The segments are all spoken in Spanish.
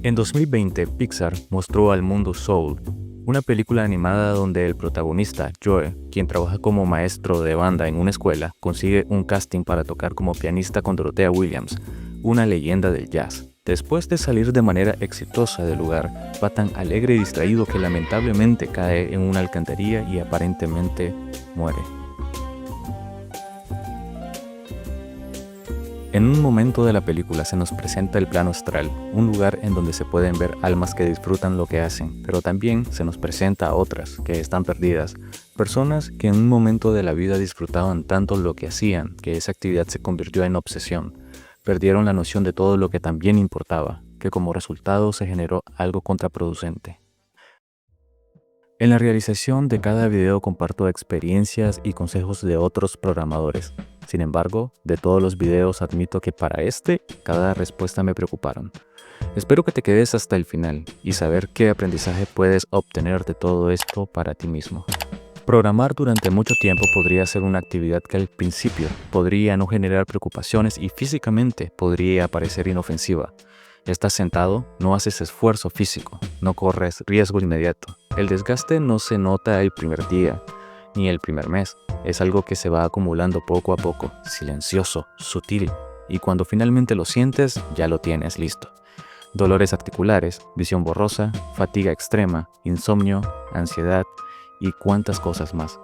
En 2020, Pixar mostró al mundo Soul, una película animada donde el protagonista, Joe, quien trabaja como maestro de banda en una escuela, consigue un casting para tocar como pianista con Dorothea Williams, una leyenda del jazz. Después de salir de manera exitosa del lugar, va tan alegre y distraído que lamentablemente cae en una alcantarilla y aparentemente muere. En un momento de la película se nos presenta el plano astral, un lugar en donde se pueden ver almas que disfrutan lo que hacen, pero también se nos presenta a otras que están perdidas, personas que en un momento de la vida disfrutaban tanto lo que hacían que esa actividad se convirtió en obsesión. Perdieron la noción de todo lo que también importaba, que como resultado se generó algo contraproducente. En la realización de cada video comparto experiencias y consejos de otros programadores. Sin embargo, de todos los videos admito que para cada respuesta me preocuparon. Espero que te quedes hasta el final y saber qué aprendizaje puedes obtener de todo esto para ti mismo. Programar durante mucho tiempo podría ser una actividad que al principio podría no generar preocupaciones y físicamente podría parecer inofensiva. Estás sentado, no haces esfuerzo físico, no corres riesgo inmediato. El desgaste no se nota el primer día, ni el primer mes. Es algo que se va acumulando poco a poco, silencioso, sutil, y cuando finalmente lo sientes, ya lo tienes listo. Dolores articulares, visión borrosa, fatiga extrema, insomnio, ansiedad y cuantas cosas más.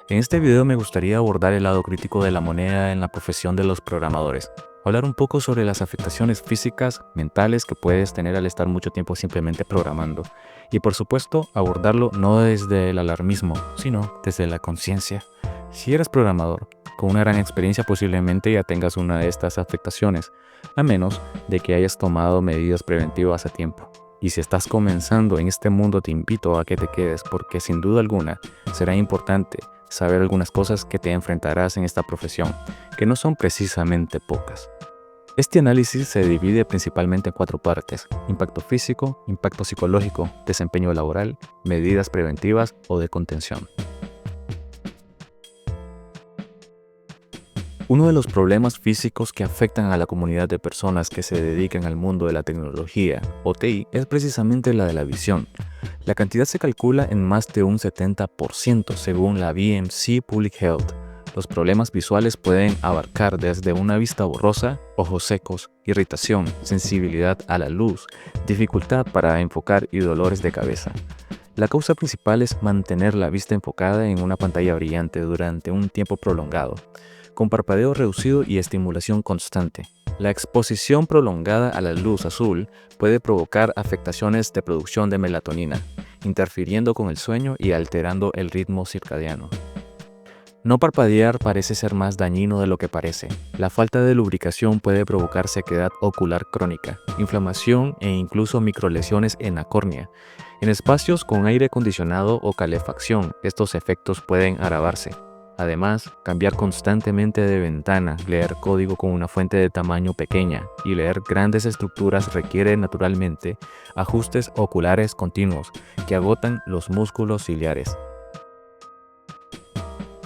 En este video me gustaría abordar el lado crítico de la moneda en la profesión de los programadores. Hablar un poco sobre las afectaciones físicas, mentales que puedes tener al estar mucho tiempo simplemente programando. Y por supuesto, abordarlo no desde el alarmismo, sino desde la conciencia. Si eres programador, con una gran experiencia posiblemente ya tengas una de estas afectaciones, a menos de que hayas tomado medidas preventivas a tiempo. Y si estás comenzando en este mundo, te invito a que te quedes porque sin duda alguna será importante saber algunas cosas que te enfrentarás en esta profesión, que no son precisamente pocas. Este análisis se divide principalmente en 4 partes: impacto físico, impacto psicológico, desempeño laboral, medidas preventivas o de contención. Uno de los problemas físicos que afectan a la comunidad de personas que se dedican al mundo de la tecnología o TI es precisamente la de la visión. La cantidad se calcula en más de un 70% según la BMC Public Health. Los problemas visuales pueden abarcar desde una vista borrosa, ojos secos, irritación, sensibilidad a la luz, dificultad para enfocar y dolores de cabeza. La causa principal es mantener la vista enfocada en una pantalla brillante durante un tiempo prolongado, con parpadeo reducido y estimulación constante. La exposición prolongada a la luz azul puede provocar afectaciones de producción de melatonina, interfiriendo con el sueño y alterando el ritmo circadiano. No parpadear parece ser más dañino de lo que parece. La falta de lubricación puede provocar sequedad ocular crónica, inflamación e incluso microlesiones en la córnea. En espacios con aire acondicionado o calefacción, estos efectos pueden agravarse. Además, cambiar constantemente de ventana, leer código con una fuente de tamaño pequeña y leer grandes estructuras requiere naturalmente ajustes oculares continuos que agotan los músculos ciliares.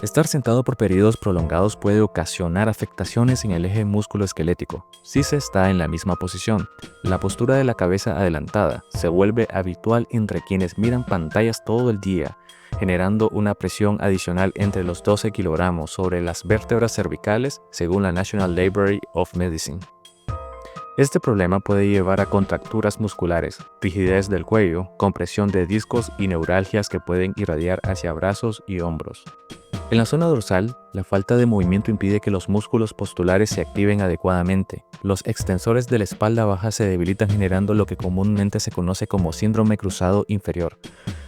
Estar sentado por periodos prolongados puede ocasionar afectaciones en el eje músculo-esquelético si se está en la misma posición. La postura de la cabeza adelantada se vuelve habitual entre quienes miran pantallas todo el día, generando una presión adicional entre los 12 kilogramos sobre las vértebras cervicales, según la National Library of Medicine. Este problema puede llevar a contracturas musculares, rigidez del cuello, compresión de discos y neuralgias que pueden irradiar hacia brazos y hombros. En la zona dorsal, la falta de movimiento impide que los músculos postulares se activen adecuadamente. Los extensores de la espalda baja se debilitan generando lo que comúnmente se conoce como síndrome cruzado inferior,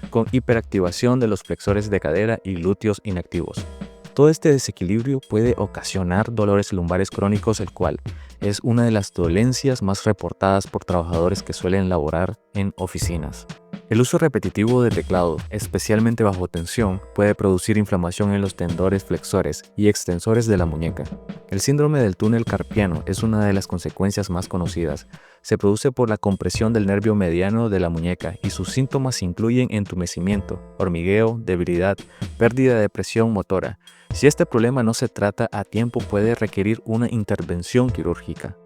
con hiperactivación de los flexores de cadera y glúteos inactivos. Todo este desequilibrio puede ocasionar dolores lumbares crónicos, el cual es una de las dolencias más reportadas por trabajadores que suelen laborar en oficinas. El uso repetitivo de teclado, especialmente bajo tensión, puede producir inflamación en los tendones flexores y extensores de la muñeca. El síndrome del túnel carpiano es una de las consecuencias más conocidas. Se produce por la compresión del nervio mediano de la muñeca y sus síntomas incluyen entumecimiento, hormigueo, debilidad, pérdida de presión motora. Si este problema no se trata a tiempo, puede requerir una intervención quirúrgica.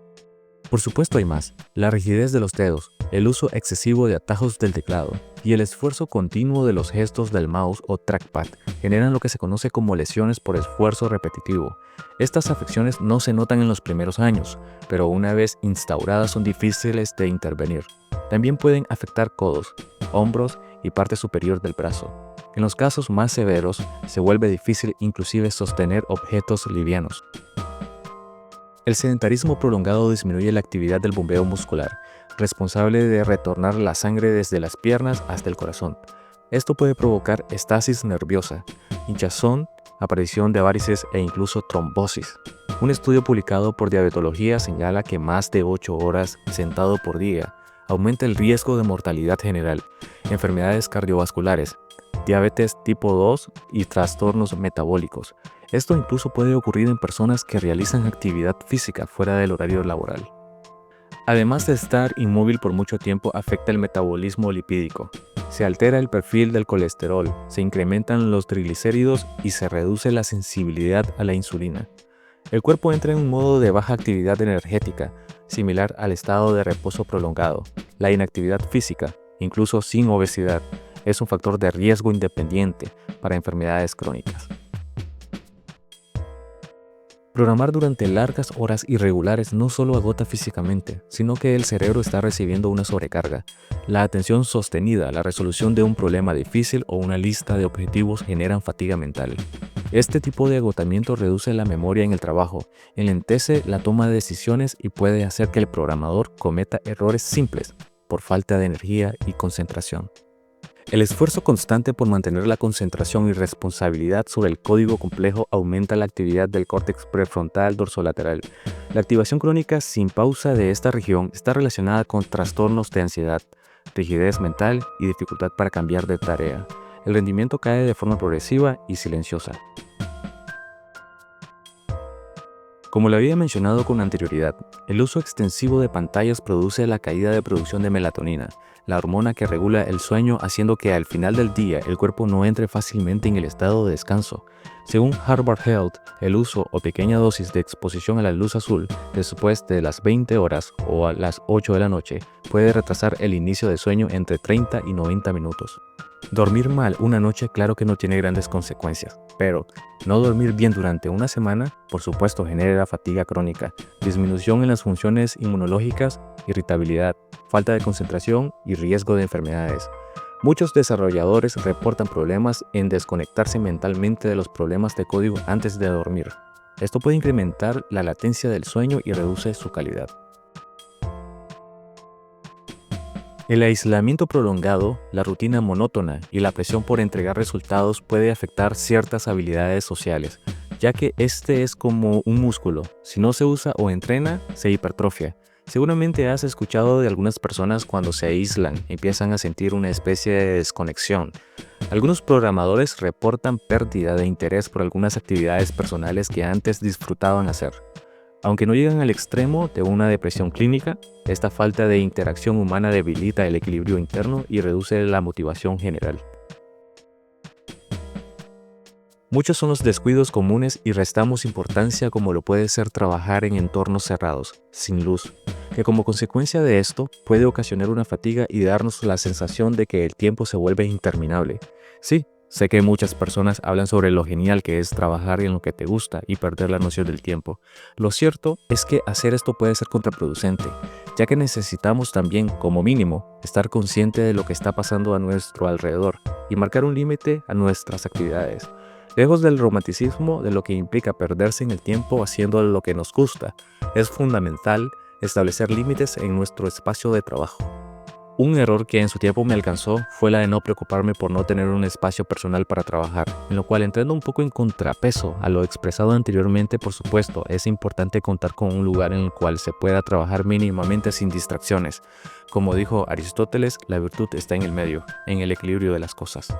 Por supuesto hay más. La rigidez de los dedos, el uso excesivo de atajos del teclado y el esfuerzo continuo de los gestos del mouse o trackpad generan lo que se conoce como lesiones por esfuerzo repetitivo. Estas afecciones no se notan en los primeros años, pero una vez instauradas son difíciles de intervenir. También pueden afectar codos, hombros y parte superior del brazo. En los casos más severos, se vuelve difícil inclusive sostener objetos livianos. El sedentarismo prolongado disminuye la actividad del bombeo muscular, responsable de retornar la sangre desde las piernas hasta el corazón. Esto puede provocar estasis nerviosa, hinchazón, aparición de varices e incluso trombosis. Un estudio publicado por Diabetología señala que más de 8 horas sentado por día aumenta el riesgo de mortalidad general, enfermedades cardiovasculares, diabetes tipo 2 y trastornos metabólicos. Esto incluso puede ocurrir en personas que realizan actividad física fuera del horario laboral. Además de estar inmóvil por mucho tiempo, afecta el metabolismo lipídico. Se altera el perfil del colesterol, se incrementan los triglicéridos y se reduce la sensibilidad a la insulina. El cuerpo entra en un modo de baja actividad energética, similar al estado de reposo prolongado. La inactividad física, incluso sin obesidad, es un factor de riesgo independiente para enfermedades crónicas. Programar durante largas horas irregulares no solo agota físicamente, sino que el cerebro está recibiendo una sobrecarga. La atención sostenida, la resolución de un problema difícil o una lista de objetivos generan fatiga mental. Este tipo de agotamiento reduce la memoria en el trabajo, enlentece la toma de decisiones y puede hacer que el programador cometa errores simples por falta de energía y concentración. El esfuerzo constante por mantener la concentración y responsabilidad sobre el código complejo aumenta la actividad del córtex prefrontal dorsolateral. La activación crónica sin pausa de esta región está relacionada con trastornos de ansiedad, rigidez mental y dificultad para cambiar de tarea. El rendimiento cae de forma progresiva y silenciosa. Como lo había mencionado con anterioridad, el uso extensivo de pantallas produce la caída de producción de melatonina, la hormona que regula el sueño, haciendo que al final del día el cuerpo no entre fácilmente en el estado de descanso. Según Harvard Health, el uso o pequeña dosis de exposición a la luz azul después de las 20 horas o a las 8 de la noche puede retrasar el inicio de sueño entre 30 y 90 minutos. Dormir mal una noche claro que no tiene grandes consecuencias, pero no dormir bien durante una semana, por supuesto, genera fatiga crónica, disminución en las funciones inmunológicas, irritabilidad, falta de concentración y riesgo de enfermedades. Muchos desarrolladores reportan problemas en desconectarse mentalmente de los problemas de código antes de dormir. Esto puede incrementar la latencia del sueño y reduce su calidad. El aislamiento prolongado, la rutina monótona y la presión por entregar resultados puede afectar ciertas habilidades sociales, ya que este es como un músculo. Si no se usa o entrena, se hipertrofia. Seguramente has escuchado de algunas personas cuando se aíslan, empiezan a sentir una especie de desconexión. Algunos programadores reportan pérdida de interés por algunas actividades personales que antes disfrutaban hacer. Aunque no llegan al extremo de una depresión clínica, esta falta de interacción humana debilita el equilibrio interno y reduce la motivación general. Muchos son los descuidos comunes y restamos importancia como lo puede ser trabajar en entornos cerrados, sin luz, que como consecuencia de esto puede ocasionar una fatiga y darnos la sensación de que el tiempo se vuelve interminable. Sí, sé que muchas personas hablan sobre lo genial que es trabajar en lo que te gusta y perder la noción del tiempo. Lo cierto es que hacer esto puede ser contraproducente, ya que necesitamos también, como mínimo, estar consciente de lo que está pasando a nuestro alrededor y marcar un límite a nuestras actividades. Lejos del romanticismo de lo que implica perderse en el tiempo haciendo lo que nos gusta, es fundamental establecer límites en nuestro espacio de trabajo. Un error que en su tiempo me alcanzó fue la de no preocuparme por no tener un espacio personal para trabajar, en lo cual, entrando un poco en contrapeso a lo expresado anteriormente, por supuesto, es importante contar con un lugar en el cual se pueda trabajar mínimamente sin distracciones. Como dijo Aristóteles, la virtud está en el medio, en el equilibrio de las cosas.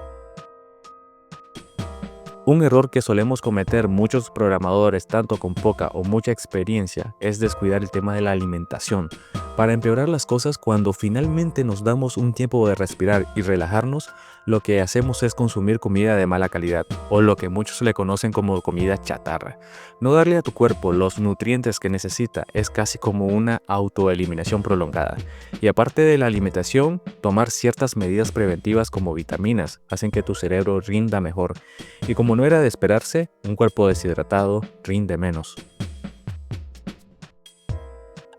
Un error que solemos cometer muchos programadores, tanto con poca o mucha experiencia, es descuidar el tema de la alimentación. Para empeorar las cosas, cuando finalmente nos damos un tiempo de respirar y relajarnos, lo que hacemos es consumir comida de mala calidad, o lo que muchos le conocen como comida chatarra. No darle a tu cuerpo los nutrientes que necesita es casi como una autoeliminación prolongada. Y aparte de la alimentación, tomar ciertas medidas preventivas como vitaminas hacen que tu cerebro rinda mejor. Y como no era de esperarse, un cuerpo deshidratado rinde menos.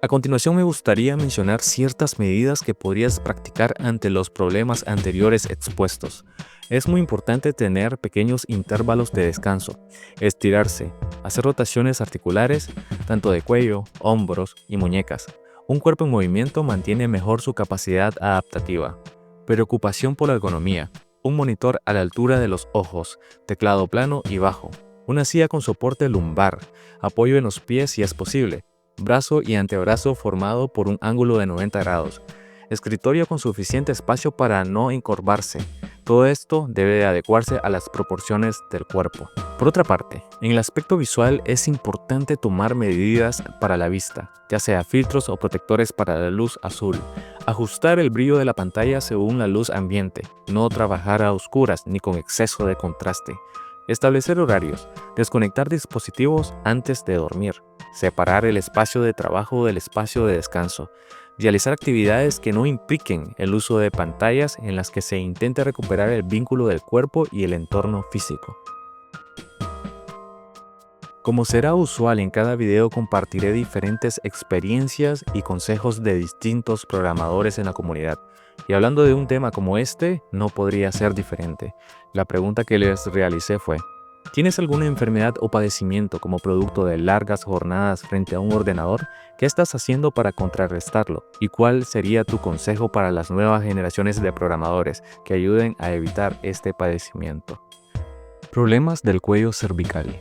A continuación me gustaría mencionar ciertas medidas que podrías practicar ante los problemas anteriores expuestos. Es muy importante tener pequeños intervalos de descanso, estirarse, hacer rotaciones articulares, tanto de cuello, hombros y muñecas. Un cuerpo en movimiento mantiene mejor su capacidad adaptativa. Preocupación por la ergonomía. Un monitor a la altura de los ojos, teclado plano y bajo. Una silla con soporte lumbar, apoyo en los pies si es posible. Brazo y antebrazo formado por un ángulo de 90 grados. Escritorio con suficiente espacio para no encorvarse. Todo esto debe de adecuarse a las proporciones del cuerpo. Por otra parte, en el aspecto visual es importante tomar medidas para la vista, ya sea filtros o protectores para la luz azul. Ajustar el brillo de la pantalla según la luz ambiente. No trabajar a oscuras ni con exceso de contraste. Establecer horarios. Desconectar dispositivos antes de dormir. Separar el espacio de trabajo del espacio de descanso. Realizar actividades que no impliquen el uso de pantallas en las que se intente recuperar el vínculo del cuerpo y el entorno físico. Como será usual en cada video, compartiré diferentes experiencias y consejos de distintos programadores en la comunidad. Y hablando de un tema como este, no podría ser diferente. La pregunta que les realicé fue: ¿tienes alguna enfermedad o padecimiento como producto de largas jornadas frente a un ordenador? ¿Qué estás haciendo para contrarrestarlo? ¿Y cuál sería tu consejo para las nuevas generaciones de programadores que ayuden a evitar este padecimiento? Problemas del cuello cervical.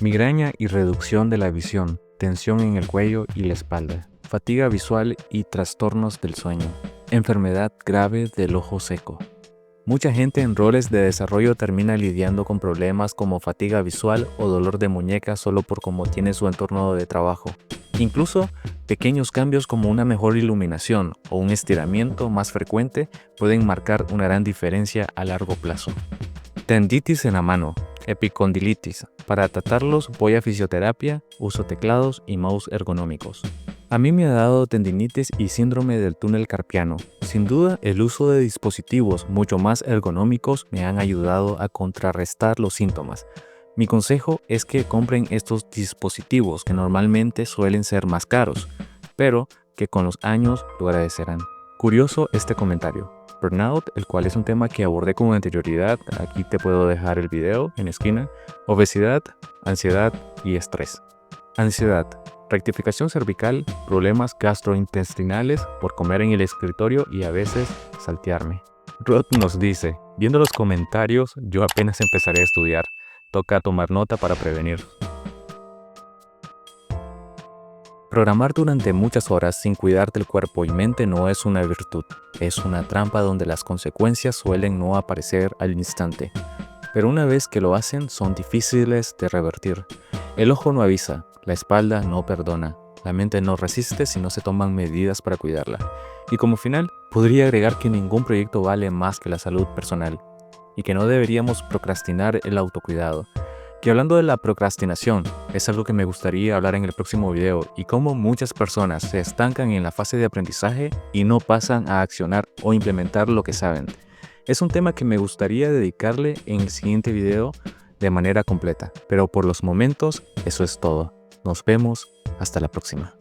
Migraña y reducción de la visión, tensión en el cuello y la espalda, fatiga visual y trastornos del sueño, enfermedad grave del ojo seco. Mucha gente en roles de desarrollo termina lidiando con problemas como fatiga visual o dolor de muñeca solo por cómo tiene su entorno de trabajo. Incluso, pequeños cambios como una mejor iluminación o un estiramiento más frecuente pueden marcar una gran diferencia a largo plazo. Tenditis en la mano, epicondilitis. Para tratarlos voy a fisioterapia, uso teclados y mouse ergonómicos. A mí me ha dado tendinitis y síndrome del túnel carpiano. Sin duda, el uso de dispositivos mucho más ergonómicos me han ayudado a contrarrestar los síntomas. Mi consejo es que compren estos dispositivos que normalmente suelen ser más caros, pero que con los años lo agradecerán. Curioso este comentario. Burnout, el cual es un tema que abordé con anterioridad, aquí te puedo dejar el video en la esquina. Obesidad, ansiedad y estrés. Ansiedad, rectificación cervical, problemas gastrointestinales por comer en el escritorio y a veces saltearme. Rod nos dice: viendo los comentarios, yo apenas empezaré a estudiar. Toca tomar nota para prevenir. Programar durante muchas horas sin cuidar del cuerpo y mente no es una virtud, es una trampa donde las consecuencias suelen no aparecer al instante. Pero una vez que lo hacen, son difíciles de revertir. El ojo no avisa, la espalda no perdona, la mente no resiste si no se toman medidas para cuidarla. Y como final, podría agregar que ningún proyecto vale más que la salud personal, y que no deberíamos procrastinar el autocuidado. Que hablando de la procrastinación, es algo que me gustaría hablar en el próximo video, y cómo muchas personas se estancan en la fase de aprendizaje y no pasan a accionar o implementar lo que saben. Es un tema que me gustaría dedicarle en el siguiente video de manera completa, pero por los momentos eso es todo. Nos vemos, hasta la próxima.